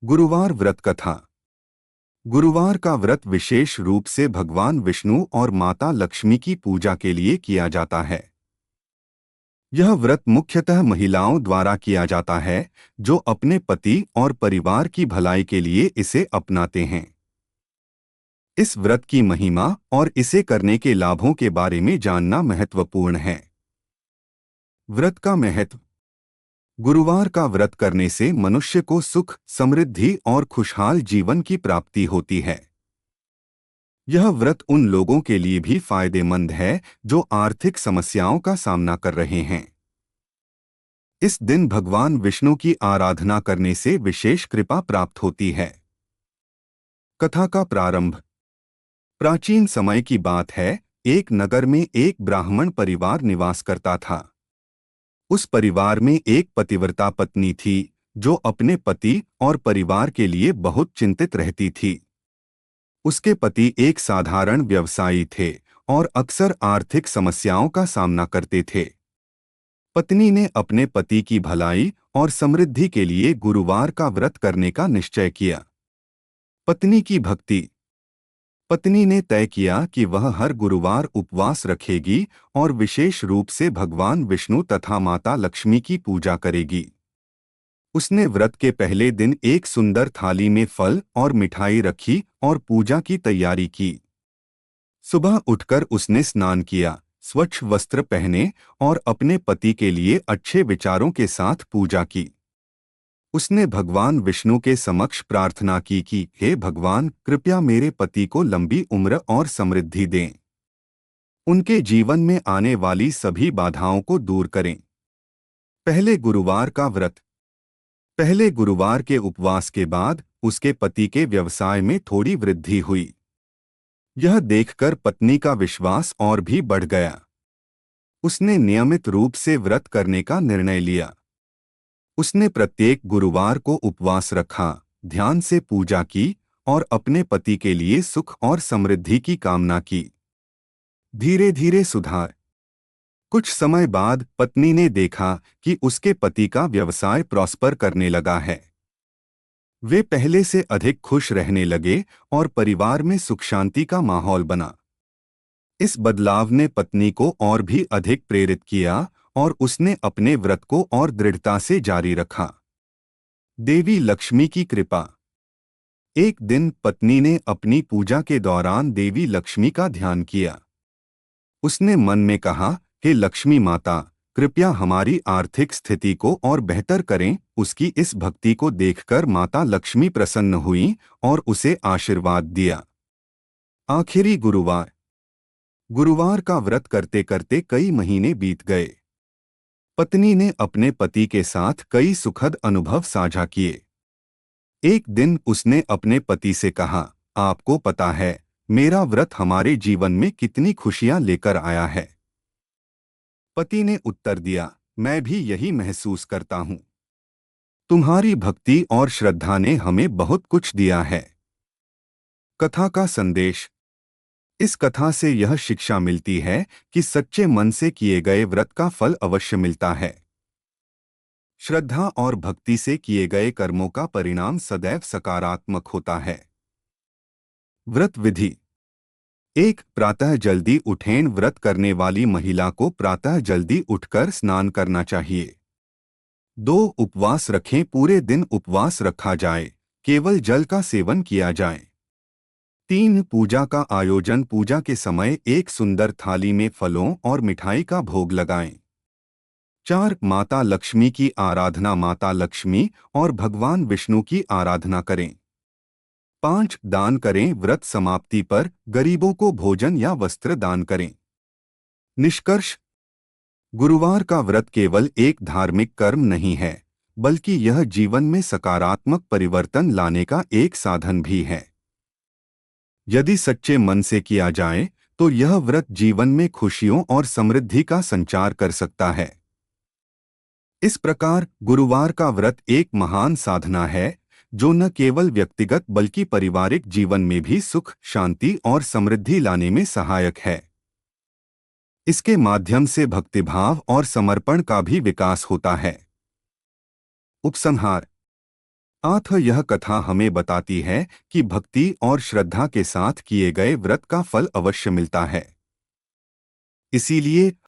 गुरुवार व्रत कथा। गुरुवार का व्रत विशेष रूप से भगवान विष्णु और माता लक्ष्मी की पूजा के लिए किया जाता है। यह व्रत मुख्यतः महिलाओं द्वारा किया जाता है जो अपने पति और परिवार की भलाई के लिए इसे अपनाते हैं। इस व्रत की महिमा और इसे करने के लाभों के बारे में जानना महत्वपूर्ण है। व्रत का महत्व। गुरुवार का व्रत करने से मनुष्य को सुख, समृद्धि और खुशहाल जीवन की प्राप्ति होती है। यह व्रत उन लोगों के लिए भी फायदेमंद है जो आर्थिक समस्याओं का सामना कर रहे हैं। इस दिन भगवान विष्णु की आराधना करने से विशेष कृपा प्राप्त होती है। कथा का प्रारंभ। प्राचीन समय की बात है। एक नगर में एक ब्राह्मण परिवार निवास करता था। उस परिवार में एक पतिव्रता पत्नी थी जो अपने पति और परिवार के लिए बहुत चिंतित रहती थी। उसके पति एक साधारण व्यवसायी थे और अक्सर आर्थिक समस्याओं का सामना करते थे। पत्नी ने अपने पति की भलाई और समृद्धि के लिए गुरुवार का व्रत करने का निश्चय किया। पत्नी की भक्ति। पत्नी ने तय किया कि वह हर गुरुवार उपवास रखेगी और विशेष रूप से भगवान विष्णु तथा माता लक्ष्मी की पूजा करेगी। उसने व्रत के पहले दिन एक सुंदर थाली में फल और मिठाई रखी और पूजा की तैयारी की। सुबह उठकर उसने स्नान किया, स्वच्छ वस्त्र पहने और अपने पति के लिए अच्छे विचारों के साथ पूजा की। उसने भगवान विष्णु के समक्ष प्रार्थना की कि हे भगवान, कृपया मेरे पति को लंबी उम्र और समृद्धि दें। उनके जीवन में आने वाली सभी बाधाओं को दूर करें। पहले गुरुवार का व्रत। पहले गुरुवार के उपवास के बाद उसके पति के व्यवसाय में थोड़ी वृद्धि हुई। यह देखकर पत्नी का विश्वास और भी बढ़ गया। उसने नियमित रूप से व्रत करने का निर्णय लिया। उसने प्रत्येक गुरुवार को उपवास रखा, ध्यान से पूजा की और अपने पति के लिए सुख और समृद्धि की कामना की। धीरे धीरे सुधार। कुछ समय बाद पत्नी ने देखा कि उसके पति का व्यवसाय प्रॉस्पर करने लगा है। वे पहले से अधिक खुश रहने लगे और परिवार में सुख शांति का माहौल बना। इस बदलाव ने पत्नी को और भी अधिक प्रेरित किया और उसने अपने व्रत को और दृढ़ता से जारी रखा। देवी लक्ष्मी की कृपा। एक दिन पत्नी ने अपनी पूजा के दौरान देवी लक्ष्मी का ध्यान किया। उसने मन में कहा, हे लक्ष्मी माता, कृपया हमारी आर्थिक स्थिति को और बेहतर करें। उसकी इस भक्ति को देखकर माता लक्ष्मी प्रसन्न हुई और उसे आशीर्वाद दिया। आखिरी गुरुवार। गुरुवार का व्रत करते करते कई महीने बीत गए। पत्नी ने अपने पति के साथ कई सुखद अनुभव साझा किए। एक दिन उसने अपने पति से कहा, आपको पता है मेरा व्रत हमारे जीवन में कितनी खुशियां लेकर आया है। पति ने उत्तर दिया, मैं भी यही महसूस करता हूं। तुम्हारी भक्ति और श्रद्धा ने हमें बहुत कुछ दिया है। कथा का संदेश। इस कथा से यह शिक्षा मिलती है कि सच्चे मन से किए गए व्रत का फल अवश्य मिलता है। श्रद्धा और भक्ति से किए गए कर्मों का परिणाम सदैव सकारात्मक होता है। व्रत विधि। एक, प्रातः जल्दी उठें। व्रत करने वाली महिला को प्रातः जल्दी उठकर स्नान करना चाहिए। 2, उपवास रखें। पूरे दिन उपवास रखा जाए, केवल जल का सेवन किया जाए। 3, पूजा का आयोजन। पूजा के समय एक सुंदर थाली में फलों और मिठाई का भोग लगाएं। 4, माता लक्ष्मी की आराधना। माता लक्ष्मी और भगवान विष्णु की आराधना करें। 5, दान करें। व्रत समाप्ति पर गरीबों को भोजन या वस्त्र दान करें। निष्कर्ष। गुरुवार का व्रत केवल एक धार्मिक कर्म नहीं है, बल्कि यह जीवन में सकारात्मक परिवर्तन लाने का एक साधन भी है। यदि सच्चे मन से किया जाए तो यह व्रत जीवन में खुशियों और समृद्धि का संचार कर सकता है। इस प्रकार गुरुवार का व्रत एक महान साधना है जो न केवल व्यक्तिगत बल्कि पारिवारिक जीवन में भी सुख, शांति और समृद्धि लाने में सहायक है। इसके माध्यम से भक्तिभाव और समर्पण का भी विकास होता है। उपसंहार। अतः यह कथा हमें बताती है कि भक्ति और श्रद्धा के साथ किए गए व्रत का फल अवश्य मिलता है। इसीलिए